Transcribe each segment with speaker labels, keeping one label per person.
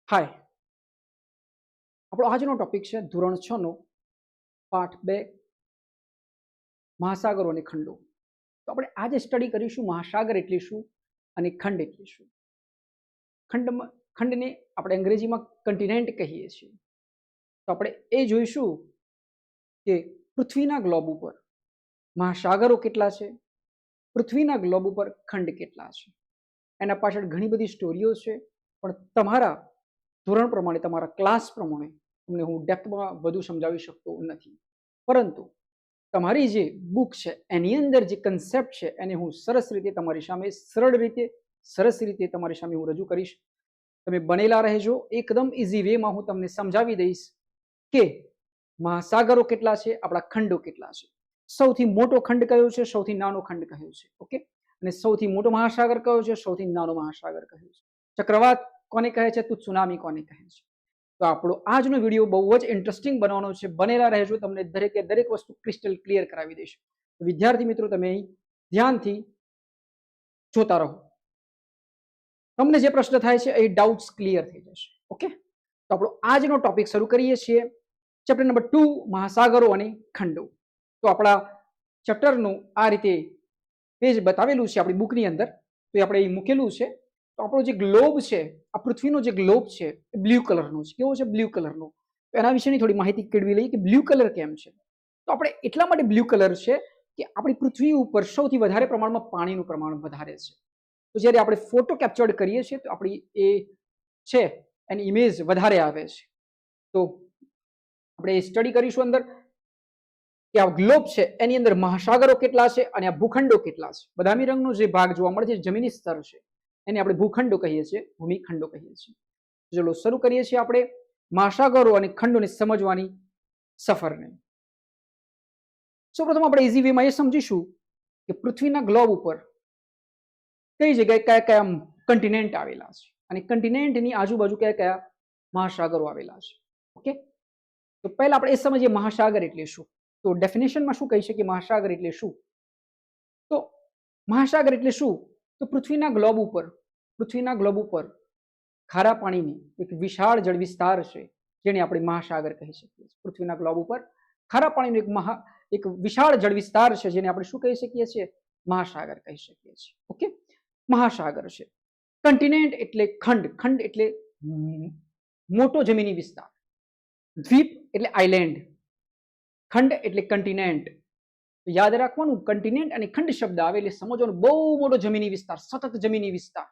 Speaker 1: હાય, આપણો આજનો ટોપિક છે ધોરણ 6 નો પાઠ 2 મહાસાગરો અને ખંડો. તો આપણે આજે સ્ટડી કરીશું મહાસાગર એટલે શું અને ખંડ એટલે શું. ખંડને આપણે અંગ્રેજીમાં કન્ટિનેન્ટ કહીએ છીએ. તો આપણે એ જોઈશું કે પૃથ્વીના ગ્લોબ ઉપર મહાસાગરો કેટલા છે, પૃથ્વીના ગ્લોબ ઉપર ખંડ કેટલા છે. એના પાછળ ઘણી બધી સ્ટોરીઓ છે, પણ તમારા ધોરણ પ્રમાણે, તમારા ક્લાસ પ્રમાણે તમને હું ડેપ્થમાં વધુ સમજાવી શકતો નથી. પરંતુ તમારી જે બુક છે એની અંદર જે કન્સેપ્ટ છે એને હું સરસ રીતે તમારી સામે સરળ રીતે સરસ રીતે તમારી સામે હું રજૂ કરીશ. તમે બનેલા રહેજો. એકદમ ઇઝી વેમાં હું તમને સમજાવી દઈશ કે મહાસાગરો કેટલા છે, આપણા ખંડો કેટલા છે, સૌથી મોટો ખંડ કયો છે, સૌથી નાનો ખંડ કયો છે, ઓકે, અને સૌથી મોટો મહાસાગર કયો છે, સૌથી નાનો મહાસાગર કયો છે, ચક્રવાત કોને કહે છે, તો સુનામી કોને કહે છે. તો આપણો આજનો વિડીયો બહુ જ ઇન્ટરેસ્ટિંગ બનવાનો છે. બનેલા રહેજો, તમને દરેકે દરેક વસ્તુ ક્રિસ્ટલ ક્લિયર કરાવી દઈશ. વિદ્યાર્થી મિત્રો, તમે અહીં ધ્યાનથી જોતા રહો. તમને જે પ્રશ્ન થાય છે એ ડાઉટ્સ ક્લિયર થઈ જશે. ઓકે, તો આપણો આજનો ટોપિક શરૂ કરીએ છીએ. ચેપ્ટર નંબર 2 મહાસાગરો અને ખંડો. તો આપણા ચેપ્ટરનું આ રીતે પેજ બતાવેલું છે આપણી બુકની અંદર. તો આપણે અહીં મૂકેલું છે. તો આપણો જે ગ્લોબ છે, આ પૃથ્વીનો જે ગ્લોબ છે એ બ્લુ કલરનો છે. કેવો છે? બ્લુ કલરનો. તો એના વિશેની થોડી માહિતી કેળવી લઈએ કે બ્લુ કલર કેમ છે. તો આપણે એટલા માટે બ્લુ કલર છે કે આપણી પૃથ્વી ઉપર સૌથી વધારે પ્રમાણમાં પાણીનું પ્રમાણ વધારે છે. તો જ્યારે આપણે ફોટો કેપ્ચર્ડ કરીએ છીએ તો આપણી એ છે એની ઇમેજ વધારે આવે છે. તો આપણે સ્ટડી કરીશું અંદર કે આ ગ્લોબ છે એની અંદર મહાસાગરો કેટલા છે અને આ ભૂખંડો કેટલા છે. બદામી રંગનો જે ભાગ જોવા મળે છે જમીની સ્તર છે, એને આપણે ભૂખંડો કહીએ છીએ, ભૂમિખંડો કહીએ છીએ. ચલો શરૂ કરીએ છીએ આપણે મહાસાગરો અને ખંડોને સમજવાની સફરને. સૌપ્રથમ આપણે ઇઝી વેમાં એ સમજીશું કે પૃથ્વીના ગ્લોબ ઉપર કઈ જગ્યાએ કયા કયા કન્ટિનેન્ટ આવેલા છે અને કન્ટિનેન્ટની આજુબાજુ કયા કયા મહાસાગરો આવેલા છે. ઓકે, તો પહેલા આપણે એ સમજીએ મહાસાગર એટલે શું. તો ડેફિનેશનમાં શું કહી શકીએ મહાસાગર એટલે શું? તો મહાસાગર એટલે શું? તો પૃથ્વીના ગ્લોબ ઉપર ખારા પાણીની એક વિશાળ જળ વિસ્તાર છે જેને આપણે મહાસાગર કહી શકીએ. પૃથ્વીના ગ્લોબ ઉપર ખારા પાણીનો એક વિશાળ જળ વિસ્તાર છે જેને આપણે શું કહી શકીએ છીએ? મહાસાગર કહી શકીએ છીએ. ઓકે, મહાસાગર છે. કન્ટિનેન્ટ એટલે ખંડ, ખંડ એટલે મોટો જમીની વિસ્તાર, દ્વીપ એટલે આઇલેન્ડ, ખંડ એટલે કન્ટિનેન્ટ. યાદ રાખવાનું, કન્ટિનેન્ટ અને ખંડ શબ્દ આવે એટલે સમજવાનું બહુ મોટો જમીની વિસ્તાર, સતત જમીની વિસ્તાર.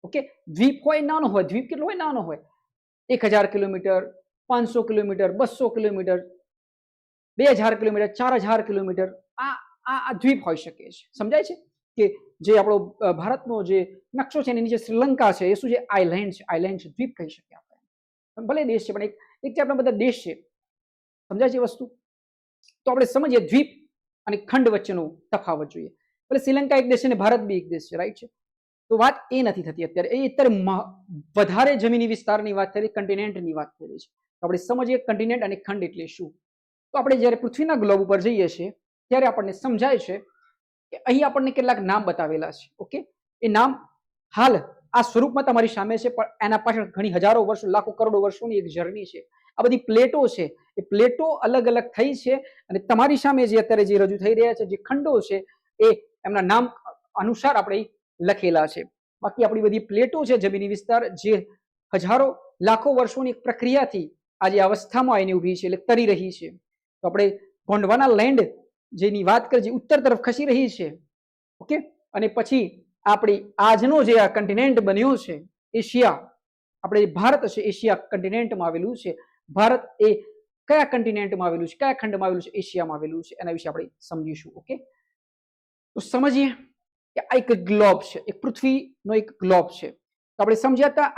Speaker 1: ઓકે, દ્વીપ હોય નાનો હોય, દ્વીપ કેટલો હોય? નાનો હોય. 1000 kilometre, 500 kilometre, 200 kilometre, 2000 kilometre, 4000 kilometre, આ દ્વીપ હોઈ શકે છે. સમજાય છે કે જે આપણો ભારતનો જે નકશો છે એની નીચે શ્રીલંકા છે, એ શું છે? આઇલેન્ડ છે. આઇલેન્ડ છે, દ્વીપ કહી શકીએ આપણે. ભલે દેશ છે પણ એક છે આપણા બધા દેશ છે. સમજાય છે વસ્તુ? તો આપણે સમજીએ દ્વીપ અને ખંડ વચ્ચેનો તફાવત જોઈએ. એટલે શ્રીલંકા એક દેશ છે અને ભારત બી એક દેશ છે, રાઈટ છે. તો વાત એ નથી થતી અત્યારે. એ અત્યારે વધારે જમીની વિસ્તારની વાત થઈ, કન્ટિનેન્ટની વાત થઈ રહી છે. તો આપણે સમજીએ કન્ટિનેન્ટ અને ખંડ એટલે શું. તો આપણે જ્યારે પૃથ્વીના ગ્લોબ ઉપર જઈએ છીએ ત્યારે આપણને સમજાય છે કે અહીં આપણને કેટલાક નામ બતાવેલા છે. ઓકે, એ નામ હાલ આ સ્વરૂપમાં તમારી સામે છે, પણ એના પાછળ ઘણી હજારો વર્ષો, લાખો કરોડો વર્ષોની એક જર્ની છે. આ બધી પ્લેટો છે, એ પ્લેટો અલગ અલગ થઈ છે અને તમારી સામે જે અત્યારે જે રજૂ થઈ રહ્યા છે જે ખંડો છે એ એમના નામ અનુસાર આપણે લખેલા છે. બાકી આપણી બધી પ્લેટો છે જમીની વિસ્તાર, જે હજારો લાખો વર્ષોની પ્રક્રિયાથી આજે અવસ્થામાં આવીને ઊભી છે, એટલે તરી રહી છે. તો આપણે ગોંડવાના લેન્ડ જેની વાત કરીએ, ઉત્તર તરફ ખસી રહી છે. ઓકે, અને પછી આપણી આજનો જે આ કન્ટિનેન્ટ બન્યો છે એશિયા, આપણે ભારત છે એશિયા કન્ટિનેન્ટમાં આવેલું છે. ભારત એ કયા કન્ટિનેન્ટમાં આવેલું છે, કયા ખંડમાં આવેલું છે? એશિયામાં આવેલું છે. એના વિશે આપણે સમજીશું. ઓકે, તો સમજીએ કે આ એક ગ્લોબ છે, એક પૃથ્વીનો એક ગ્લોબ છે. તો આપણે સમજ્યા હતા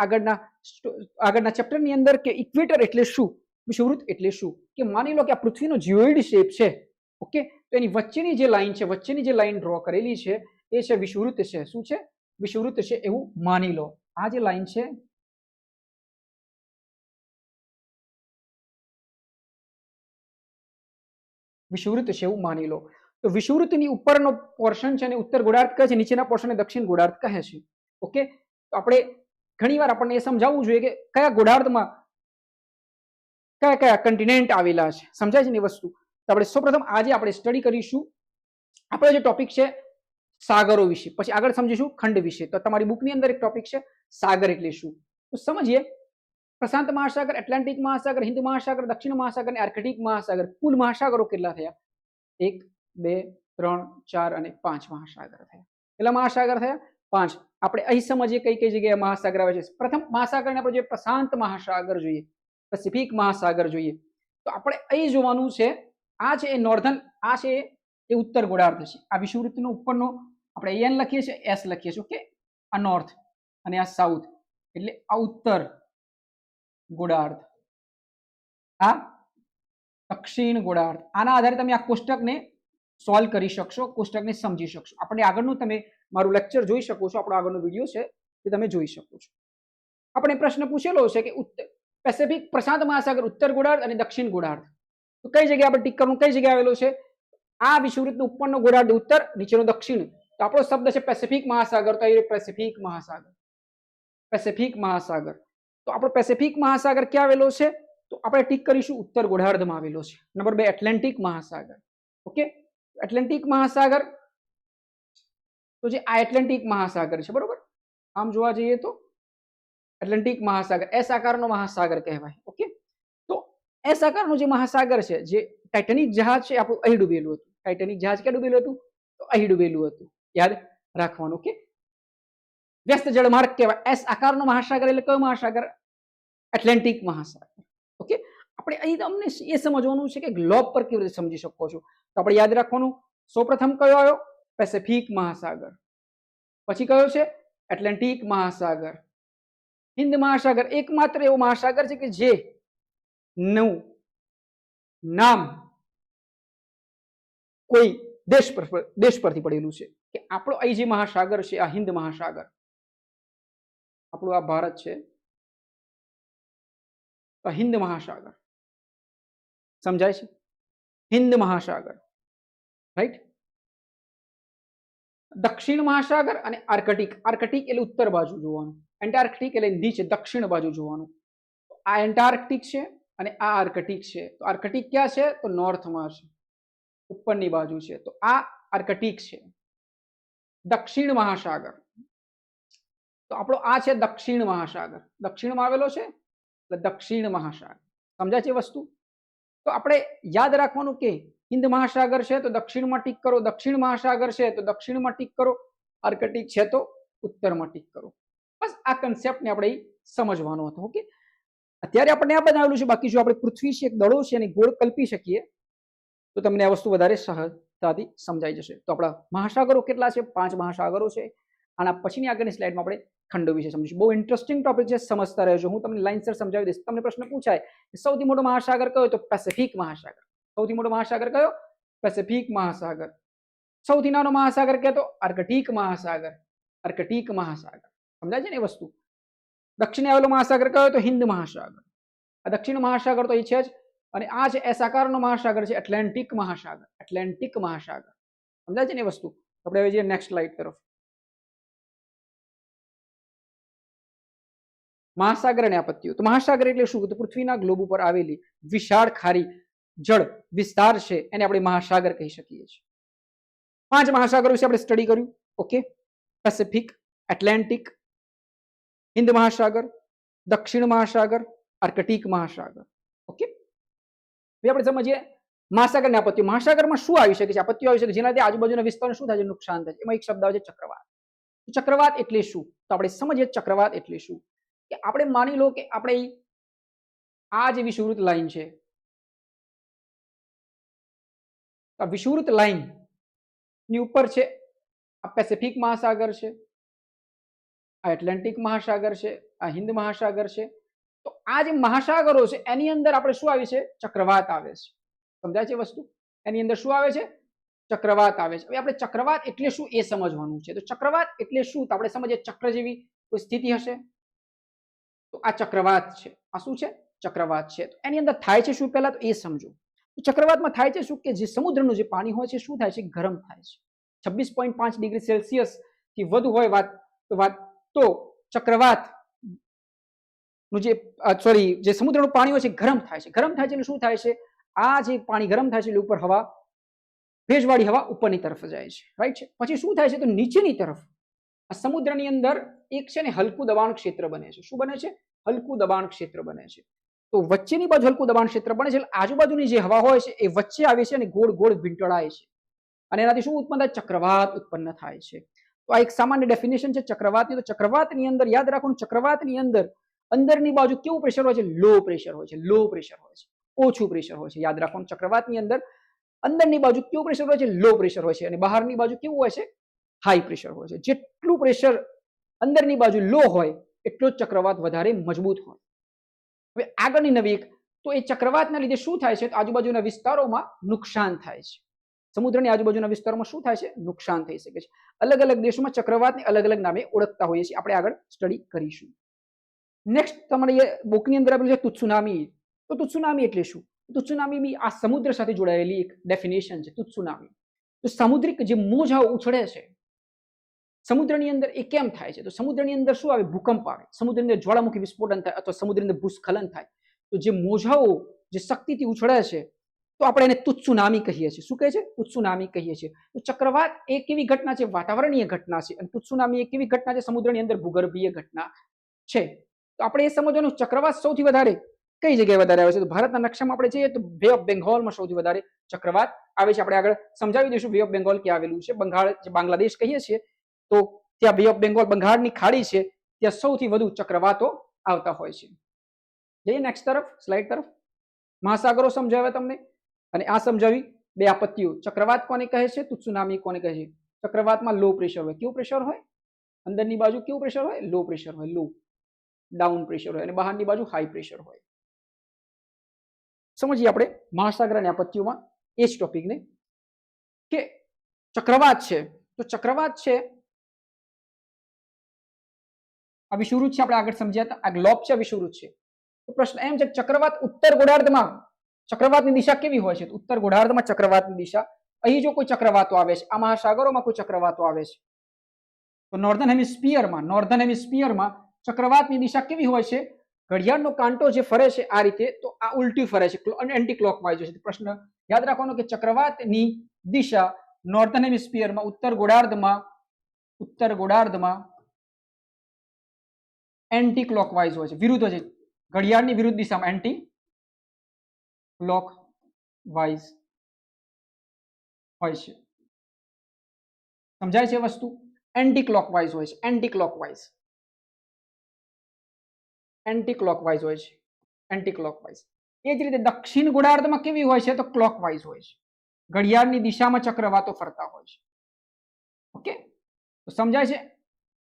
Speaker 1: આગળના ચેપ્ટરની અંદર કે ઇક્વેટર એટલે શું, વિષુવવૃત્ત એટલે શું. કે માની લો કે આ પૃથ્વીનો જીઓઇડ શેપ છે. ઓકે, તો એની વચ્ચેની જે લાઈન છે, વચ્ચેની જે લાઈન ડ્રો કરેલી છે એ છે વિષુવવૃત્ત છે. શું છે? વિષુવવૃત્ત છે એવું માની લો. આ જે લાઈન છે વિષુવવૃત્ત છે એવું માની લો. તો વિષુવવૃત્તની ઉપરનો પોર્શન છે અને ઉત્તર ગોળાર્ધ કહે છે, નીચેના પોર્શનને દક્ષિણ ગોળાર્ધ કહે છે. ઓકે, તો આપણે ઘણીવાર આપણને એ સમજાવવું જોઈએ કે કયા ગોળાર્ધમાં કયા કયા કન્ટિનેન્ટ આવેલા છે, સમજાય છે ને એ વસ્તુ. તો આપણે સૌપ્રથમ આજે આપણે સ્ટડી કરીશું આપણો જે ટોપિક છે સાગરો વિશે, પછી આગળ સમજીશું ખંડ વિશે. તો તમારી બુકની અંદર એક ટોપિક છે સાગર એટલે શું. તો સમજીએ. પ્રશાંત મહાસાગર, એટલાન્ટિક મહાસાગર, હિન્દ મહાસાગર, દક્ષિણ મહાસાગર અને આર્કટિક મહાસાગર. કુલ મહાસાગરો કેટલા થયા? 1 2 3 4 અને 5 મહાસાગર થયા. કેટલા મહાસાગર થયા? 5. આપણે અહીં સમજીએ કઈ કઈ જગ્યાએ મહાસાગર આવે છે. પ્રથમ મહાસાગરને આપણે જોઈએ પ્રશાંત મહાસાગર જોઈએ, પેસિફિક મહાસાગર જોઈએ. તો આપણે અહીં જોવાનું છે આ છે એ નોર્ધન, આ છે એ ઉત્તર ગોળાર્ધ છે. આ વિષુવવૃત્તનો ઉપરનો આપણે એન લખીએ છીએ, એસ લખીએ છીએ. ઓકે, આ નોર્થ અને આ સાઉથ, એટલે આ ઉત્તર ગોળાર્ધ, આ દક્ષિણ ગોળાર્ધ. આના આધારે તમે આ કોષ્ટકને સોલ્વ કરી શકશો, કોષ્ટકને સમજી શકશો. આપણે આગળનું તમે મારું લેક્ચર જોઈ શકો છો, આપણો આગળનો વિડીયો છે તે તમે જોઈ શકો છો. આપણે પ્રશ્ન પૂછેલો છે કે પેસિફિક પ્રશાંત મહાસાગર ઉત્તર ગોળાર્ધ અને દક્ષિણ ગોળાર્ધ. તો કઈ જગ્યાએ આપણે ટીક કરવું, કઈ જગ્યાએ આવેલો છે? આ વિષુવવૃત્તનો ઉપરનો ગોળાર્ધ ઉત્તર, નીચેનો દક્ષિણ. તો આપણો શબ્દ છે પેસિફિક મહાસાગર. તો એ પેસિફિક મહાસાગર, પેસિફિક મહાસાગર. તો આપણો પેસિફિક મહાસાગર ક્યાં આવેલો છે? તો આપણે ટીક કરીશું ઉત્તર ગોળાર્ધમાં આવેલો છે. નંબર 2 એટલાન્ટિક મહાસાગર. ઓકે, એટલાન્ટિક મહાસાગર, તો જે આ એટલાન્ટિક મહાસાગર છે, બરોબર, આમ જોવા જઈએ તો એટલાન્ટિક મહાસાગર એસ આકારનો મહાસાગર કહેવાય. ઓકે, તો એસ આકારનો જે મહાસાગર છે, જે ટાઇટેનિક જહાજ છે આપણું અહીં ડૂબેલું હતું. ટાઇટેનિક જહાજ ક્યાં ડૂબેલું હતું? તો અહીં ડૂબેલું હતું. યાદ રાખવાનું. ઓકે, વ્યસ્ત જળમાર્ગ કહેવાય. એસ આકારનો મહાસાગર એટલે કયો મહાસાગર? એટલાન્ટિક મહાસાગર. ઓકે, આપણે અહીં અમને એ સમજવાનું છે કે ગ્લોબ પર કેવી રીતે સમજી શકો છો. તો આપણે યાદ રાખવાનું, સૌપ્રથમ કયો આવ્યો? પેસિફિક મહાસાગર. પછી કયો છે? એટલાન્ટિક મહાસાગર. હિન્દ મહાસાગર એકમાત્ર એવો મહાસાગર છે કે જે નું નામ કોઈ દેશ પરથી પડેલું છે. કે આપણો અહીં જે મહાસાગર છે આ હિન્દ મહાસાગર, આપણું આ ભારત છે, હિન્દ મહાસાગર. સમજાય છે? હિન્દ મહાસાગર, રાઈટ. દક્ષિણ મહાસાગર અને આર્કટિક. આર્કટિક એટલે ઉત્તર બાજુ જોવાનું, એન્ટાર્કટિક એટલે નીચે દક્ષિણ બાજુ જોવાનું. આ એન્ટાર્કટિક છે અને આ આર્કટિક છે. તો આર્કટિક ક્યાં છે? તો નોર્થમાં છે, ઉપરની બાજુ છે. તો આ આર્કટિક છે. દક્ષિણ મહાસાગર, તો આપણો આ છે દક્ષિણ મહાસાગર. દક્ષિણમાં આવેલો છે એટલે દક્ષિણ મહાસાગર. સમજાય છે વસ્તુ? તો આપણે યાદ રાખવાનું કે હિન્દ મહાસાગર છે તો દક્ષિણમાં ટીક કરો, દક્ષિણ મહાસાગર છે તો દક્ષિણમાં ટીક કરો, આર્કટિક છે તો ઉત્તરમાં ટીક કરો. બસ આ કન્સેપ્ટને આપણે સમજવાનો હતો. ઓકે, અત્યારે આપણને આ બનાવેલું છે, બાકી જો આપણે પૃથ્વી છે એક દડો છે અને ગોળ કલ્પી શકીએ તો તમને આ વસ્તુ વધારે સહજતાથી સમજાઈ જશે. તો આપણા મહાસાગરો કેટલા છે? 5 મહાસાગરો છે. આના પછીની આગળની સ્લાઇડમાં આપણે ખંડો વિશે સમજીશું. બહુ ઇન્ટરેસ્ટિંગ ટોપિક છે, સમજતા રહેજો. હું તમને લાઇનસર સમજાવી દઈશ. તમને પ્રશ્ન પૂછાય કે સૌથી મોટો મહાસાગર કયો? તો પેસિફિક મહાસાગર. સૌથી મોટો મહાસાગર કયો? પેસિફિક મહાસાગર. સૌથી નાનો મહાસાગર કયો? તો આર્કટિક મહાસાગર. આર્કટિક મહાસાગર. સમજાય છે ને એ વસ્તુ? દક્ષિણે આવેલો મહાસાગર કયો? તો હિન્દ મહાસાગર. આ દક્ષિણ મહાસાગર તો એ છે જ. અને આ છે એસ આકારનો મહાસાગર છે, એટલાન્ટિક મહાસાગર. એટલાન્ટિક મહાસાગર. સમજાય છે ને એ વસ્તુ? આપણે હવે જઈએ નેક્સ્ટ સ્લાઇડ તરફ. મહાસાગર અને આપત્તિઓ. તો મહાસાગર એટલે શું? તો પૃથ્વીના ગ્લોબ ઉપર આવેલી વિશાળ ખારી જળ વિસ્તાર છે, એને આપણે મહાસાગર કહી શકીએ છીએ. 5 મહાસાગરો વિશે આપણે સ્ટડી કર્યું. ઓકે, પેસિફિક, એટલાન્ટિક, હિન્દ મહાસાગર, દક્ષિણ મહાસાગર, આર્કટિક મહાસાગર. ઓકે, હવે આપણે સમજીએ મહાસાગર અને આપત્તિઓ. મહાસાગરમાં શું આવી શકે છે? આપત્તિઓ આવી શકે જેનાથી આજુબાજુના વિસ્તારને શું થાય છે? નુકસાન થાય છે. એમાં એક શબ્દ આવે છે ચક્રવાત. ચક્રવાત એટલે શું? તો આપણે સમજીએ ચક્રવાત એટલે શું. કે આપણે માની લો કે આપણે આ જે વિષુવવૃત્ત લાઈન છે, આ વિષુવવૃત્ત લાઈન ની ઉપર છે આ પેસિફિક મહાસાગર છે, આ એટલાન્ટિક મહાસાગર છે, આ હિન્દ મહાસાગર છે. તો આ જે મહાસાગરો છે એની અંદર આપણે શું આવે છે? ચક્રવાત આવે છે. સમજાય છે વસ્તુ? એની અંદર શું આવે છે? ચક્રવાત આવે છે. હવે આપણે ચક્રવાત એટલે શું એ સમજવાનું છે. તો ચક્રવાત એટલે શું? તો આપણે સમજીએ ચક્ર જેવી કોઈ સ્થિતિ હશે તો આ ચક્રવાત છે. આ શું છે? ચક્રવાત છે. તો એની અંદર થાય છે શું? પહેલા તો એ સમજો. ચક્રવાતમાં થાય છે શું? કે જે સમુદ્રનું જે પાણી હોય છે શું થાય છે? ગરમ થાય છે. 26.5 ડિગ્રી સેલ્સિયસ થી વધુ હોય વાત તો ચક્રવાત નું જે સોરી જે સમુદ્રનું પાણી હોય છે ગરમ થાય છે. ગરમ થાય છે એટલે શું થાય છે? આ જે પાણી ગરમ થાય છે એટલે ઉપર હવા, ભેજવાળી હવા ઉપરની તરફ જાય છે, રાઈટ છે. પછી શું થાય છે તો નીચેની તરફ આ સમુદ્રની અંદર એક છે ને હલકું દબાણ ક્ષેત્ર બને છે. શું બને છે? હલકું દબાણ ક્ષેત્ર બને છે. તો વચ્ચેની બાજુ હલકું દબાણ ક્ષેત્ર બને છે એટલે આજુબાજુની જે હવા હોય છે એ વચ્ચે આવે છે અને ગોળ ગોળ વીંટળાય છે અને એનાથી શું ઉત્પન્ન થાય? ચક્રવાત ઉત્પન્ન થાય છે. તો આ એક સામાન્ય ડેફિનેશન છે ચક્રવાતની. તો ચક્રવાતની અંદર યાદ રાખવાનું, ચક્રવાતની અંદર અંદરની બાજુ કેવું પ્રેશર હોય છે? લો પ્રેશર હોય છે. લો પ્રેશર હોય છે, ઓછું પ્રેશર હોય છે. યાદ રાખવાનું, ચક્રવાતની અંદર અંદરની બાજુ કેવું પ્રેશર હોય છે? લો પ્રેશર હોય છે અને બહારની બાજુ કેવું હોય છે? હાઈ પ્રેશર હોય છે. જેટલું પ્રેશર અંદરની બાજુ લો હોય એટલો જ ચક્રવાત વધારે મજબૂત હોય. હવે આગળની નવી એક, તો એ ચક્રવાતના લીધે શું થાય છે? તો આજુબાજુના વિસ્તારોમાં નુકસાન થાય છે. સમુદ્રની આજુબાજુના વિસ્તારોમાં શું થાય છે? નુકસાન થઈ શકે છે. અલગ અલગ દેશોમાં ચક્રવાતને અલગ અલગ નામે ઓળખતા હોઈએ છીએ. આપણે આગળ સ્ટડી કરીશું. નેક્સ્ટ તમારે બુકની અંદર આપેલું છે તુત્સુનામી. તો તુત્સુનામી એટલે શું? તુત્સુનામી બી આ સમુદ્ર સાથે જોડાયેલી એક ડેફિનેશન છે. તુત્સુનામી તો સામુદ્રિક જે મોજાઓ ઉછળે છે સમુદ્રની અંદર, એ કેમ થાય છે? તો સમુદ્રની અંદર શું આવે? ભૂકંપ આવે, સમુદ્રની અંદર જ્વાળામુખી વિસ્ફોટન થાય અથવા સમુદ્રની અંદર ભૂસ્ખલન થાય. તો જે મોજાઓ જે શક્તિથી ઉછળે છે તો આપણે એને તુત્સુનામી કહીએ છીએ. શું કહે છે? તુત્સુનામી કહીએ છીએ. તો ચક્રવાત એક એવી ઘટના છે, વાતાવરણીય ઘટના છે, અને તુત્સુનામી એક એવી ઘટના છે સમુદ્રની અંદર ભૂગર્ભીય ઘટના છે. તો આપણે એ સમજવાનું ચક્રવાત સૌથી વધારે કઈ જગ્યાએ વધારે આવે છે? તો ભારતના નકશામાં આપણે જોઈએ તો બે ઓફ બેંગોલમાં સૌથી વધારે ચક્રવાત આવે છે. આપણે આગળ સમજાવી દઈશું બે ઓફ બેંગોલ ક્યાં આવેલું છે. બંગાળ જે બાંગ્લાદેશ કહીએ છીએ તો ત્યાં બે ઓફ બેંગોલ બંગાળની ખાડી છે, ત્યાં સૌથી વધુ ચક્રવાતો આવતા હોય છે. જઈએ નેક્સ્ટ તરફ, સ્લાઇડ તરફ. મહાસાગરો સમજાવ્યા તમને અને આ સમજાવી બે આપત્તિઓ. ચક્રવાત કોને કહે છે? તુત્સુનામી કોને કહે છે? ચક્રવાતમાં લો પ્રેશર હોય. કેવું પ્રેશર હોય? અંદરની બાજુ કેવું પ્રેશર હોય? લો પ્રેશર હોય, લો ડાઉન પ્રેશર હોય, અને બહારની બાજુ હાઈ પ્રેશર હોય. સમજીએ આપણે મહાસાગરની આપત્તિઓમાં એ જ ટોપિકને કે ચક્રવાત છે. તો ચક્રવાત છે આ વિષુવવૃત્ત છે, આપણે આગળ સમજ્યા હતા. આ ગ્લોબ છે, વિષુવવૃત્ત છે. તો પ્રશ્ન એમ છે ચક્રવાત ઉત્તર ગોળાર્ધમાં ચક્રવાતની દિશા કેવી હોય છે? તો ઉત્તર ગોળાર્ધમાં ચક્રવાતની દિશા, અહીં જો કોઈ ચક્રવાતો આવે છે, આ મહાસાગરોમાં કોઈ ચક્રવાતો આવે છે તો નોર્ધન હેમિસ્ફિયરમાં ચક્રવાતની દિશા કેવી હોય છે? ઘડિયાળનો કાંટો જે ફરે છે આ રીતે, તો આ ઉલટી ફરે છે, એન્ટી ક્લોકવાઇઝ હોય છે. પ્રશ્ન યાદ રાખવાનો કે ચક્રવાતની દિશા નોર્ધન હેમિસ્ફિયરમાં ઉત્તર ગોળાર્ધમાં એન્ટી ક્લોકવાઇઝ હોય છે, વિરુદ્ધ હોય છે. ઘડિયાળની વિરુદ્ધ દિશામાં એન્ટી ક્લોકવાઇઝ હોય છે. સમજાય છે વસ્તુ? એન્ટી ક્લોકવાઇઝ હોય છે, એન્ટી ક્લોકવાઇઝ હોય છે, એન્ટી ક્લોકવાઇઝ. એ જ રીતે દક્ષિણ ગોળાર્ધમાં કેવી હોય છે? તો ક્લોકવાઇઝ હોય છે. ઘડિયાળની દિશામાં ચક્રવાતો ફરતા હોય છે. ઓકે, તો સમજાય છે?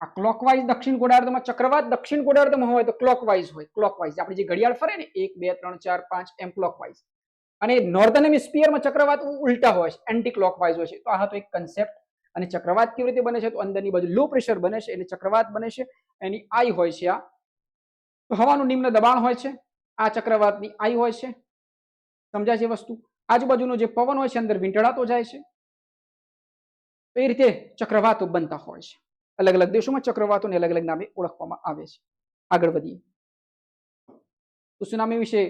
Speaker 1: આ ક્લોકવાઇઝ દક્ષિણ ગોળાર્ધમાં ચક્રવાત દક્ષિણ ગોળાર્ધમાં હોય તો ક્લોકવાઇઝ હોય. ક્લોકવાઇઝ આપણે જે ઘડિયાળ ફરે ને 1 2 3 4 5 એમ ક્લોકવાઇઝ. અને નોર્ધન હેમિસ્ફિયરમાં ચક્રવાત ઉલટા હોય છે, એન્ટી ક્લોકવાઇઝ હોય છે. તો આ હતો એક કન્સેપ્ટ. અને ચક્રવાત કેવી રીતે બને છે? તો અંદરની બાજુ લો પ્રેશર બને છે એટલે ચક્રવાત બને છે. એની આઈ હોય છે આ, તો હવાનું નિમ્ન દબાણ હોય છે. આ ચક્રવાતની આઈ હોય છે. સમજાય છે વસ્તુ? આજુબાજુનો જે પવન હોય છે અંદર વીંટળાતો જાય છે. તો એ રીતે ચક્રવાતો બનતા હોય છે. અલગ અલગ દેશોમાં ચક્રવાતોને અલગ અલગ નામે ઓળખવામાં આવે છે. આગળ વધીએ. સુનામી વિશે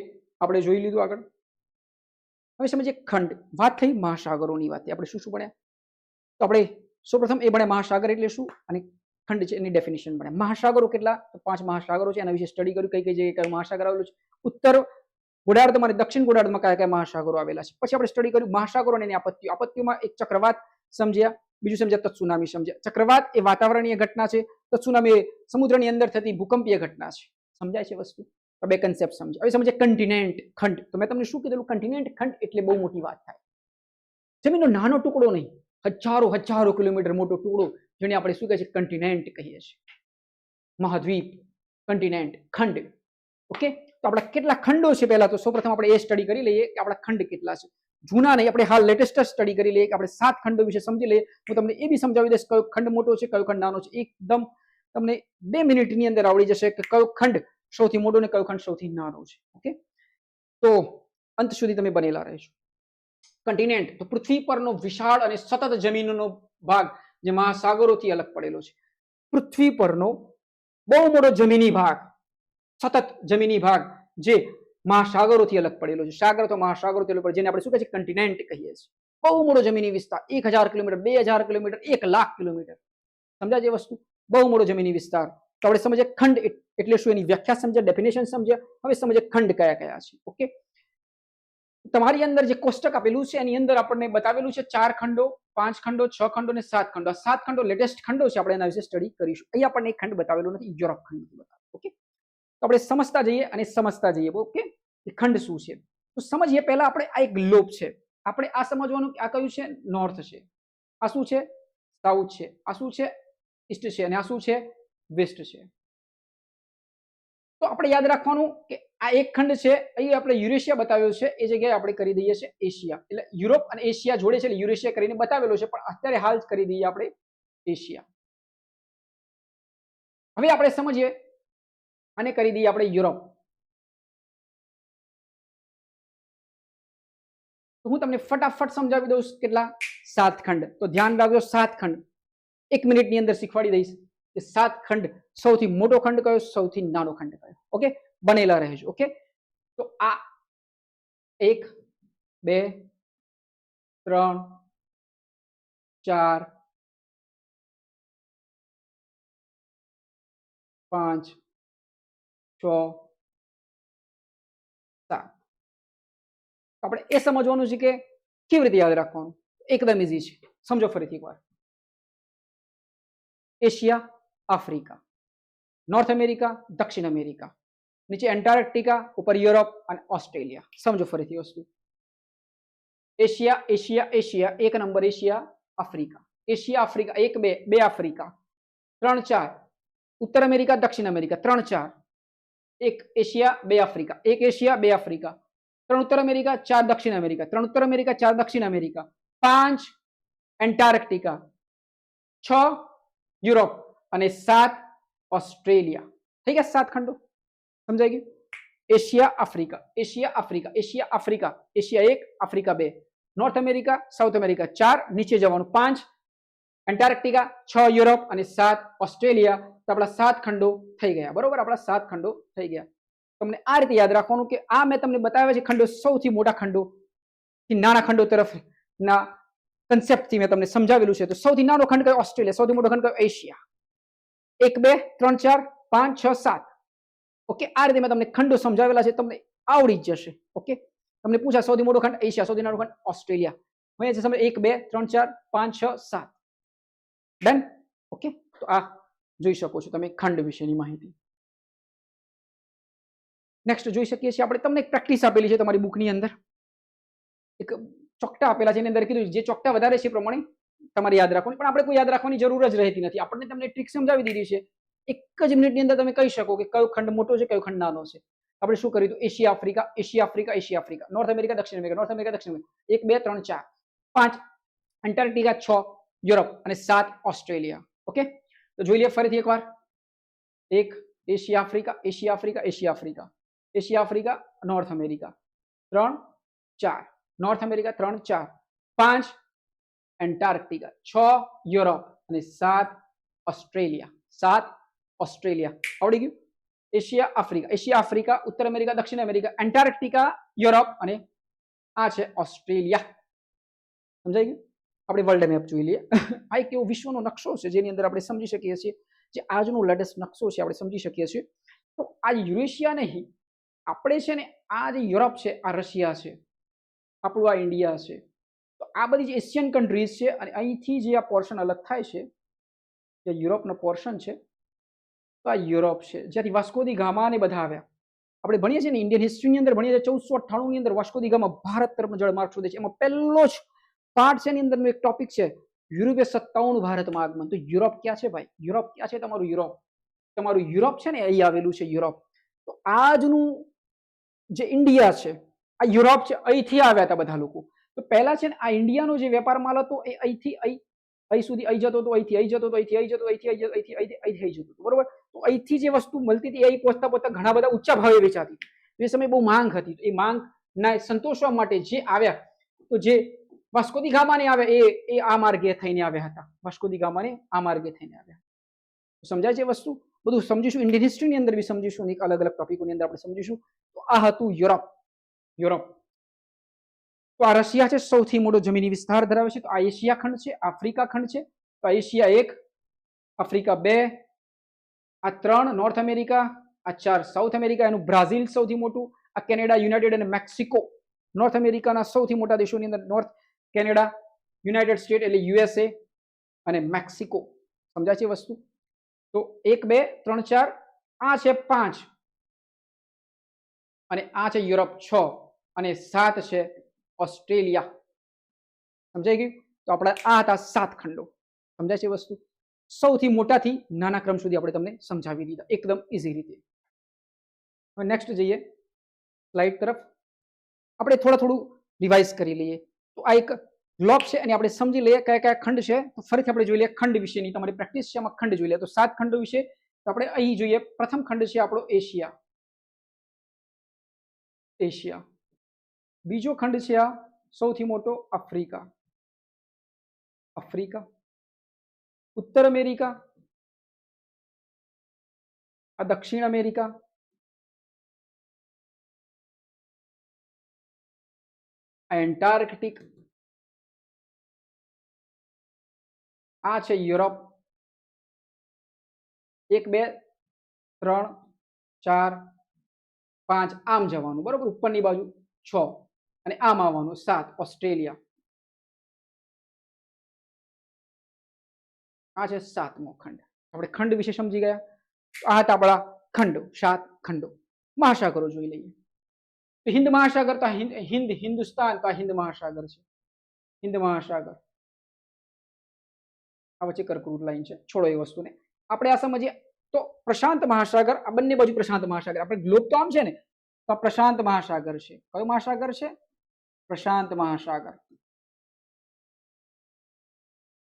Speaker 1: આપણે જોઈ લીધું. આગળ હવે સમજીએ ખંડ. વાત થઈ મહાસાગરોની વાત. આપણે શું શું ભણ્યા? તો આપણે સૌપ્રથમ એ ભણ્યા મહાસાગર એટલે શું અને ખંડ છે એની ડેફિનેશન ભણ્યા. મહાસાગરો કેટલા? તો 5 મહાસાગરો છે. એના વિશે સ્ટડી કર્યું. કઈ કઈ જગ્યાએ કયો મહાસાગર આવેલો છે. ઉત્તર ગોળાર્ધમાં અને દક્ષિણ ગોળાર્ધમાં કયા કયા મહાસાગરો આવેલા છે. પછી આપણે સ્ટડી કર્યું મહાસાગરો અને એની આપત્તિઓ. આપત્તિઓમાં એક ચક્રવાત સમજ્યા, બીજું સમજ્યા ત્સુનામી સમજ્યા. ચક્રવાત એ વાતાવરણીય ઘટના છે, ત્સુનામી એ સમુદ્રની અંદર થતી ભૂકંપીય ઘટના છે. સમજાય છે વસ્તુ? બે કન્સેપ્ટ સમજ્યા. હવે સમજીએ કન્ટિનેન્ટ, ખંડ. તો મેં તમને શું કીધું? કન્ટિનેન્ટ, ખંડ એટલે બહુ મોટી વાત થાય. જમીનનો નાનો ટુકડો નહીં, હજારો કિલોમીટર મોટો ટુકડો, જેને આપણે શું કહે છે? કન્ટિનેન્ટ કહીએ છીએ. મહાદ્વીપ, કન્ટિનેન્ટ, ખંડ. ઓકે, તો આપણા કેટલા ખંડો છે? પહેલા તો સૌપ્રથમ આપણે એ સ્ટડી કરી લઈએ કે આપણા ખંડ કેટલા છે. જૂના નહીં, આપણે હાલ લેટેસ્ટ સ્ટડી કરી લઈએ કે આપણે 7 ખંડો વિશે સમજી લઈએ. હું તમને એ બી સમજાવી દઈશ કયો ખંડ મોટો છે, કયો ખંડ નાનો છે. એકદમ તમને 2 મિનિટની અંદર આવડી જશે કે કયો ખંડ સૌથી મોટો ને કયો ખંડ સૌથી નાનો છે. ઓકે, તો અંત સુધી તમે બનેલા રહેશો. કન્ટિનેન્ટ તો પૃથ્વી પરનો વિશાળ અને સતત જમીનનો ભાગ જે મહાસાગરોથી અલગ પડેલો છે. પૃથ્વી પરનો બહુ મોટો જમીની ભાગ સતત જમીની ભાગ જે મહાસાગરોથી અલગ પડેલો છે. સાગર તો મહાસાગરોથી અલગ પડે, જેને આપણે શું કહે છે, કન્ટિનેન્ટ કહીએ છીએ. બહુ મોટો જમીની વિસ્તાર, 1000 કિલોમીટર, 2000 કિલોમીટર, 1,00,000 કિલોમીટર. સમજાય છે વસ્તુ? બહુ મોટો જમીની વિસ્તાર. તો આપણે સમજીએ ખંડ એટલે શું, એની વ્યાખ્યા સમજ્યા, ડેફિનેશન સમજ્યા. હવે સમજીએ ખંડ કયા કયા છે. ઓકે, તમારી અંદર જે કોષ્ટક આપેલું છે એની અંદર આપણને બતાવેલું છે 4 ખંડો, 5 ખંડો, 6 ખંડો અને 7 ખંડો. આ 7 ખંડો લેટેસ્ટ ખંડો છે, આપણે એના વિશે સ્ટડી કરીશું. અહીં આપણને એક ખંડ બતાવેલો નથી, યુરોપ ખંડ બતાવેલો. ઓકે, તો આપણે સમજતા જઈએ અને સમજતા જઈએ. ઓકે, ખંડ શું છે તો સમજીએ. પહેલા આપણે આ એક ગ્લોબ છે, આપણે આ સમજવાનું કે આ કયું છે, નોર્થ છે, આ શું છે, સાઉથ છે, આ શું છે, ઈસ્ટ છે, અને આ શું છે, વેસ્ટ છે. તો આપણે યાદ રાખવાનું કે આ એક ખંડ છે, અહીં આપણે યુરેશિયા બતાવ્યો છે, એ જગ્યાએ આપણે કરી દઈએ છીએ એશિયા. એટલે યુરોપ અને એશિયા જોડે છે એટલે યુરેશિયા કરીને બતાવેલો છે, પણ અત્યારે હાલ કરી દઈએ આપણે એશિયા. હવે આપણે સમજીએ અને કરી દઈએ આપણે યુરોપ. તો હું તમને ફટાફટ સમજાવી દઉં કેટલા, 7 ખંડ. તો ધ્યાન રાખજો, 7 ખંડ 1 મિનિટની અંદર શીખવાડી દઈશ કે 7 ખંડ. સૌથી મોટો ખંડ કયો, સૌથી નાનો ખંડ કયો. ઓકે, બનેલા રહેજો. ઓકે, તો આ 1 2 3 4 5 6 7. આપણે એ સમજવાનું છે કે કેવી રીતે યાદ રાખવાનું. એકદમ ઈઝી છે, સમજો ફરીથી એકવાર. એશિયા, આફ્રિકા, નોર્થ અમેરિકા, દક્ષિણ અમેરિકા, નીચે એન્ટાર્કટિકા, ઉપર યુરોપ અને ઓસ્ટ્રેલિયા. સમજો ફરીથી વસ્તુ. Asia Asia Asia, 1 number Asia, Africa, Asia Africa, 1 2 2 Africa, 3 4 ઉત્તર અમેરિકા, દક્ષિણ America, 3 4 1 Asia 2 Africa, 1 Asia 2 Africa, 3 ઉત્તર અમેરિકા, 4 દક્ષિણ અમેરિકા, 3 ઉત્તર અમેરિકા, 4 દક્ષિણ અમેરિકા, 5 એન્ટાર્કટિકા, 6 યુરોપ અને 7 ઓસ્ટ્રેલિયા. થઈ ગયા 7 ખંડો. સમજાઈ ગયું? Asia Africa, Asia Africa, Asia Africa, Asia 1 Africa 2, north America, south America 4, નીચે જવાનું 5 એન્ટાર્કટિકા, 6 યુરોપ અને 7 ઓસ્ટ્રેલિયા. તો આપણા 7 ખંડો થઈ ગયા. બરોબર, આપણા 7 ખંડો થઈ ગયા. તમને આ રીતે યાદ રાખવાનું કે આ મેં તમને બતાવ્યા છે ખંડો, સૌથી મોટા ખંડો થી નાના ખંડો તરફના કન્સેપ્ટથી મેં તમને સમજાવેલું છે. તો સૌથી નાનો ખંડ કયો, ઓસ્ટ્રેલિયા. સૌથી મોટો ખંડ કયો, એશિયા. 1 2 3 4 5 6 7. ઓકે, આ રીતે મેં તમને ખંડો સમજાવેલા છે, તમને આવડી જ જશે. ઓકે, તમને પૂછા સૌથી મોટો ખંડ એશિયા, સૌથી નાનો ખંડ ઓસ્ટ્રેલિયા. હવે છે સમજ 1 2 3 4 5 6 7. ડન. ઓકે, તો આ જોઈ શકો છો તમે ખંડ વિશેની માહિતી. નેક્સ્ટ જોઈ શકીએ છીએ આપણે. તમને એક પ્રેક્ટિસ આપેલી છે તમારી બુકની અંદર, એક ચોકટા આપેલા છે, એની અંદર કીધું જે ચોકટા વધારે છે એ પ્રમાણે તમારે યાદ રાખવાની, પણ આપણે કોઈ યાદ રાખવાની જરૂર જ રહેતી નથી. આપણને તમને ટ્રિક સમજાવી દીધી છે. એક જ મિનિટની અંદર તમે કહી શકો કે કયો ખંડ મોટો છે, કયો ખંડ નાનો છે. આપણે શું કર્યું હતું, Asia Africa, Asia Africa, Asia Africa, north America, દક્ષિણ અમેરિકા, નોર્થ અમેરિકા, દક્ષિણ અમેરિકા, 1 2 3 4 5 એન્ટાર્કટિકા, 6 યુરોપ અને 7 ઓસ્ટ્રેલિયા. ઓકે, તો જોઈ લઈએ ફરીથી એકવાર. 1 Asia Africa, Asia Africa, Asia Africa, Asia Africa, north America, 3 4 north America, 3 4 5 Antarctica, 6 Europe અને 7 ઓસ્ટ્રેલિયા. 7 ઓસ્ટ્રેલિયા. આવડી ગયું? એશિયા આફ્રિકા, એશિયા આફ્રિકા, ઉત્તર અમેરિકા, દક્ષિણ અમેરિકા, એન્ટાર્કટિકા, યુરોપ અને આ છે ઓસ્ટ્રેલિયા. સમજાઈ ગયું? આપણે વર્લ્ડ મેપ જોઈ લઈએ. આ એક એવો વિશ્વનો નકશો છે જેની અંદર આપણે સમજી શકીએ છીએ, જે આજનો લેટેસ્ટ નકશો છે આપણે સમજી શકીએ છીએ. તો આ યુરેશિયા નહીં, આપણે છે ને આ જે યુરોપ છે, આ રશિયા છે, આપણું આ ઇન્ડિયા છે. તો આ બધી જે એશિયન કન્ટ્રીઝ છે અને અહીંથી જે આ પોર્શન અલગ થાય છે, જે યુરોપનો પોર્શન છે, તો આ યુરોપ છે, જ્યાંથી વાસ્કો દી ગામા ને બધા આવ્યા. આપણે ભણીએ છીએ ને ઇન્ડિયન હિસ્ટ્રીની અંદર ભણીએ છીએ 1498 ની અંદર વાસ્કો દી ગામા ભારત તરફ જળમાર્ગ શોધે છે. એમાં પહેલો જ પાર્ટ છે, એની અંદરનો એક ટોપિક છે યુરોપે 57 ભારતમાં આગમન. તો યુરોપ ક્યાં છે ભાઈ? યુરોપ ક્યાં છે? તમારું યુરોપ. તમારું યુરોપ છે ને અહીં આવેલું છે યુરોપ. તો આજનું જે ઇન્ડિયા છે, આ યુરોપ છે, અહીંથી આવ્યા હતા બધા લોકો. તો પહેલા છે ને આ ઇન્ડિયાનો જે વેપાર માલ હતો એ અહીંથી અહીં સુધી અહીં જતો હતો, અહીંથી અહીં જતો હતો, અહીંથી અહીં જતો, અહીંથી અહીં જતો હતો. બરોબર? તો અહીંથી જે વસ્તુ મળતી હતી અહીં પહોંચતા પહોંચતા ઘણા બધા ઊંચા ભાવે વેચાતી. એ સમયે બહુ માંગ હતી. એ માંગના સંતોષવા માટે જે આવ્યા, તો જે વાસ્કો દી ગામાને આવ્યા એ આ માર્ગે થઈને આવ્યા હતા. વાસ્કો દી ગામાને આ માર્ગે થઈને આવ્યા. સમજાય છે વસ્તુ? બધું સમજીશું, ઇન્ડિયન હિસ્ટ્રીની અંદર બી સમજીશું અને એક અલગ અલગ ટોપિકોની અંદર આપણે સમજીશું. તો આ હતું યુરોપ. યુરોપ તો આ રશિયા છે, સૌથી મોટો જમીની વિસ્તાર ધરાવે છે. તો આ એશિયા ખંડ છે, આફ્રિકા ખંડ છે. તો આ એશિયા 1, આફ્રિકા 2, આ 3 નોર્થ અમેરિકા, આ 4 સાઉથ અમેરિકા. એનું બ્રાઝિલ સૌથી મોટું, આ કેનેડા, યુનાઇટેડ અને મેક્સિકો નોર્થ અમેરિકાના સૌથી મોટા દેશોની અંદર નોર્થ કેનેડા, યુનાઇટેડ સ્ટેટ એટલે યુએસએ અને મેક્સિકો. સમજાય છે વસ્તુ? તો 1 2 3 4 આ છે 5 અને આ છે યુરોપ 6 અને 7 છે ઓસ્ટ્રેલિયા. સમજાઈ ગયું? તો આપણે આ હતા 7 ખંડો. સમજાય છે વસ્તુ? સૌથી મોટાથી નાના ક્રમ સુધી આપણે તમને સમજાવી દીધા એકદમ ઈઝી રીતે. હવે નેક્સ્ટ જઈએ સ્લાઇડ તરફ. આપણે થોડું રિવાઇઝ કરી લઈએ. તો આ એક ગ્લોબ છે અને આપણે સમજી લઈએ કયા કયા ખંડ છે. તો ફરીથી આપણે જોઈ લઈએ ખંડ વિશેની તમારી પ્રેક્ટિસ છે, એમાં ખંડ જોઈ લઈએ. તો 7 ખંડો વિશે તો આપણે અહીં જોઈએ. પ્રથમ ખંડ છે આપણો એશિયા. એશિયા. બીજો ખંડ છે આ સૌથી મોટો આફ્રિકા. આફ્રિકા. ઉત્તર અમેરિકા, આ દક્ષિણ અમેરિકા, આ એન્ટાર્કટિક, આ છે યુરોપ. 1 2 3 4 5 આમ જવાનું, બરોબર? ઉપરની બાજુ 6 અને આમ આવવાનું 7 ઓસ્ટ્રેલિયા. આ છે 7મો ખંડ. આપણે ખંડ વિશે સમજી ગયા. આ હતા આપણા ખંડો, 7 ખંડો. મહાસાગરો જોઈ લઈએ. તો હિન્દ મહાસાગર, તો હિન્દુસ્તાન, તો આ હિન્દ મહાસાગર છે. હિન્દ મહાસાગર. આ વચ્ચે કર્કવૃત લાઈન છે, છોડો એ વસ્તુને. આપણે આ સમજીએ તો પ્રશાંત મહાસાગર, આ બંને બાજુ પ્રશાંત મહાસાગર. આપણે ગ્લોબ તો આમ છે ને, તો આ પ્રશાંત મહાસાગર છે. કયો મહાસાગર છે? પ્રશાંત મહાસાગર.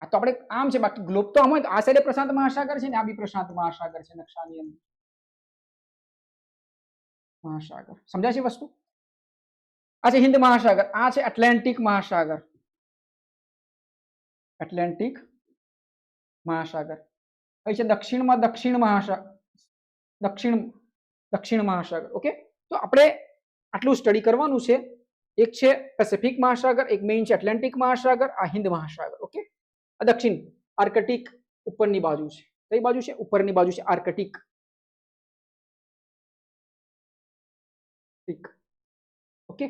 Speaker 1: આ તો આપણે આમ છે, બાકી ગ્લોબ તો આમ હોય તો આ સાઈડે પ્રશાંત મહાસાગર છે ને આ બી પ્રશાંત મહાસાગર છે નકશાની અંદર. મહાસાગર સમજાય છે વસ્તુ? આ છે હિન્દ મહાસાગર, આ છે એટલાન્ટિક મહાસાગર. એટલાન્ટિક મહાસાગર. અહીં છે દક્ષિણમાં દક્ષિણ મહાસાગર, દક્ષિણ મહાસાગર. ઓકે, તો આપણે આટલું સ્ટડી કરવાનું છે. એક છે પેસિફિક મહાસાગર, એક મેઇન છે એટલાન્ટિક મહાસાગર, આ હિન્દ મહાસાગર. ઓકે, આ દક્ષિણ આર્કટિક ઉપરની બાજુ છે. કઈ બાજુ છે? ઉપરની બાજુ છે આર્કટિક. ઓકે,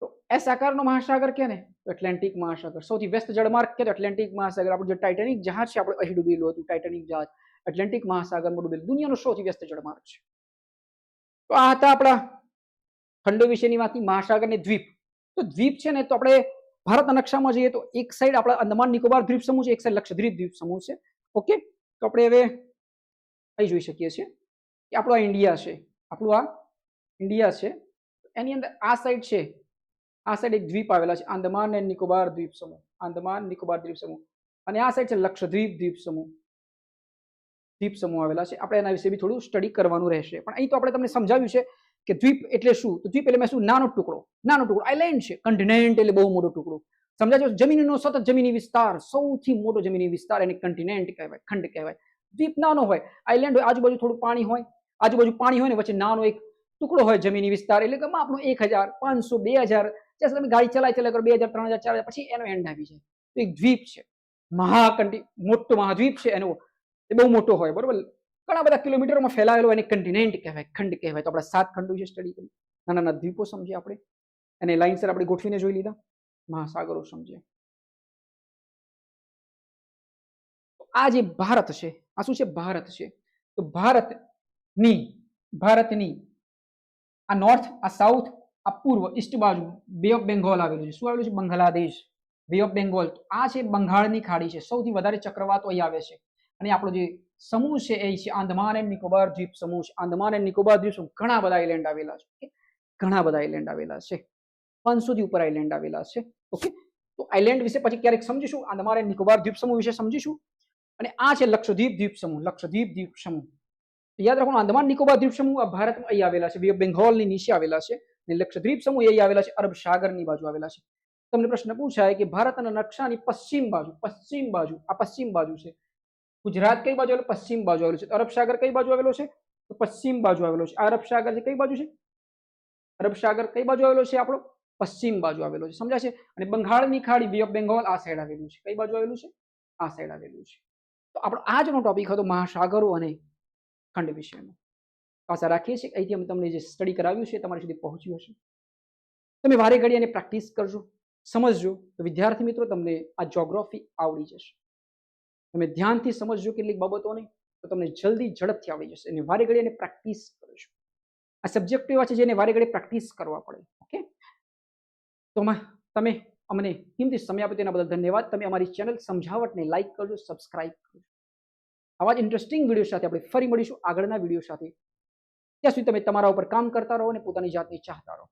Speaker 1: તો એસ આકારનો મહાસાગર કે ને એટલાન્ટિક મહાસાગર. સૌથી વ્યસ્ત જળમાર્ગ કે એટલાન્ટિક મહાસાગર. આપણું જે ટાઇટેનિક જહાજ છે આપણે અહીં ડૂબેલું હતું, ટાઇટેનિક જહાજ એટલાન્ટિક મહાસાગરમાં ડૂબેલું. દુનિયાનો સૌથી વ્યસ્ત જળમાર્ગ છે. તો આ હતા આપણા ખંડો વિશેની વાત. મહાસાગર ને દ્વીપ. તો દ્વીપ છે ને, તો આપણે ભારતના નકશામાં જોઈએ તો એક સાઈડ આપણા અંદમાન નિકોબાર દ્વીપ સમૂહ છે, એક સાઈડ લક્ષદ્વીપ દ્વીપ સમૂહ છે. ઓકે, તો આપણે હવે અહીં જોઈ શકીએ છીએ કે આપણો આ ઇન્ડિયા છે. આપણું આ ઇન્ડિયા છે. એની અંદર આ સાઈડ છે, આ સાઈડ એક દ્વીપ આવેલા છે, આંદામાન એન્ડ નિકોબાર દ્વીપ સમૂહ. આંદામાન નિકોબાર દ્વીપ સમૂહ. અને આ સાઈડ છે લક્ષદ્વીપ દ્વીપ સમૂહ. દ્વીપ સમૂહ આવેલા છે. આપણે એના વિશે બી થોડું સ્ટડી કરવાનું રહેશે. પણ અહીં તો આપણે તમને સમજાવ્યું છે કે દ્વીપ એટલે શું. તો દ્વીપ એટલે મેં શું? નાનો ટુકડો. નાનો ટુકડો. આઇલેન્ડ છે. કન્ટિનેન્ટ એટલે બહુ મોટો ટુકડો. સમજાય? જમીનનો સતત જમીની વિસ્તાર, સૌથી મોટો જમીની વિસ્તાર એને કન્ટિનેન્ટ કહેવાય, ખંડ કહેવાય. દ્વીપ નાનો હોય, આઇલેન્ડ હોય, આજુબાજુ થોડું પાણી હોય, આજુબાજુ પાણી હોય ને વચ્ચે નાનો એક ટુકડો હોય જમીની વિસ્તાર. એટલે કે આપણો 1000 500 2000 જ્યાં તમે ગાડી ચલાય કરો 2000 3000 4000 પછી એનો એન્ડ આવી જાય. તો એક દ્વીપ છે, મોટો મહાદ્વીપ છે એનો. એ બહુ મોટો હોય, બરોબર? ઘણા બધા કિલોમીટરોમાં ફેલાયેલો એને કન્ટિનેન્ટ કહેવાય, ખંડ કહેવાય. તો આપણે 7 ખંડો વિશે સ્ટડી કરી. નાના નાના દ્વીપો સમજીએ આપણે, અને લાઈનસર આપણે ગોઠવીને જોઈ લીધા. મહાસાગરો સમજીએ. આ જે ભારત છે, આ શું છે? ભારત છે. તો ભારતની આ નોર્થ, આ સાઉથ, આ પૂર્વ ઈસ્ટ બાજુ બે ઓફ બેંગોલ આવેલું છે. શું આવેલું છે? બાંગ્લાદેશ, બે ઓફ બેંગોલ. આ છે બંગાળની ખાડી છે. સૌથી વધારે ચક્રવાતો અહીં આવે છે. અને આપણો જે સમૂહ છે એ છે આંદામાન એન્ડ નિકોબાર દ્વીપ સમૂહ છે. આંદામાન એન્ડ નિકોબાર દ્વીપ સમૂહ. ઘણા બધા આઇલેન્ડ આવેલા છે. ઘણા બધા આઇલેન્ડ આવેલા છે. 500 થી ઉપર આઇલેન્ડ આવેલા છે. ઓકે, તો આઇલેન્ડ વિશે પછી ક્યારેક સમજીશું. આંદામાન એન્ડ નિકોબાર દ્વીપ સમૂહ વિશે સમજીશું. અને આ છે લક્ષદ્વીપ દ્વીપ સમૂહ. લક્ષદ્વીપ દ્વીપ સમૂહ યાદ રાખો. આંદામાન નિકોબાર દ્વીપ સમૂહ આ ભારતમાં અહીં આવેલા છે, બે ઓફ બેંગોલની નીચે આવેલા છે. અને લક્ષદ્વીપ સમૂહ અહીં આવેલા છે, અરબ સાગરની બાજુ આવેલા છે. તમને પ્રશ્ન પૂછાય કે ભારતના નકશાની પશ્ચિમ બાજુ, આ પશ્ચિમ બાજુ છે, ગુજરાત કઈ બાજુ આવેલું? પશ્ચિમ બાજુ આવેલું છે. અરબ સાગર કઈ બાજુ આવેલો છે? તો પશ્ચિમ બાજુ આવેલો છે. અરબ સાગર કઈ બાજુ છે? અરબ સાગર કઈ બાજુ આવેલો છે આપણો? પશ્ચિમ બાજુ આવેલો છે. સમજાય છે? અને બંગાળની ખાડી, બે ઓફ બેંગોલ આ સાઈડ આવેલું છે. કઈ બાજુ આવેલું છે? આ સાઈડ આવેલું છે. તો આપણો આજનો ટોપિક હતો મહાસાગરો અને ખંડ વિશેનો. આશા રાખીએ છીએ અહીંથી અમે તમને જે સ્ટડી કરાવ્યું છે તમારી સુધી પહોંચ્યું હશે. તમે વારે ઘડી એને પ્રેક્ટિસ કરજો, સમજજો, તો વિદ્યાર્થી મિત્રો તમને આ જ્યોગ્રાફી આવડી જશે. તમે ધ્યાનથી સમજજો કેટલીક બાબતોને, તો તમને જલ્દી ઝડપથી આવડી જશે. અને વારે ઘડી એને પ્રેક્ટિસ કરજો. આ સબ્જેક્ટ એવા છે જેને વારે ઘડી પ્રેક્ટિસ કરવા પડે. ઓકે, તો તમે અમને કિંમતી સમય આપ્યો તેના બદલ ધન્યવાદ. તમે અમારી ચેનલ સમજાવટને લાઈક કરજો, સબસ્ક્રાઇબ કરજો. આવા જ ઇન્ટરેસ્ટિંગ વિડીયો સાથે આપણે ફરી મળીશું આગળના વિડીયો સાથે. ત્યાં સુધી તમે તમારા ઉપર કામ કરતા રહો અને પોતાની જાતને ચાહતા રહો.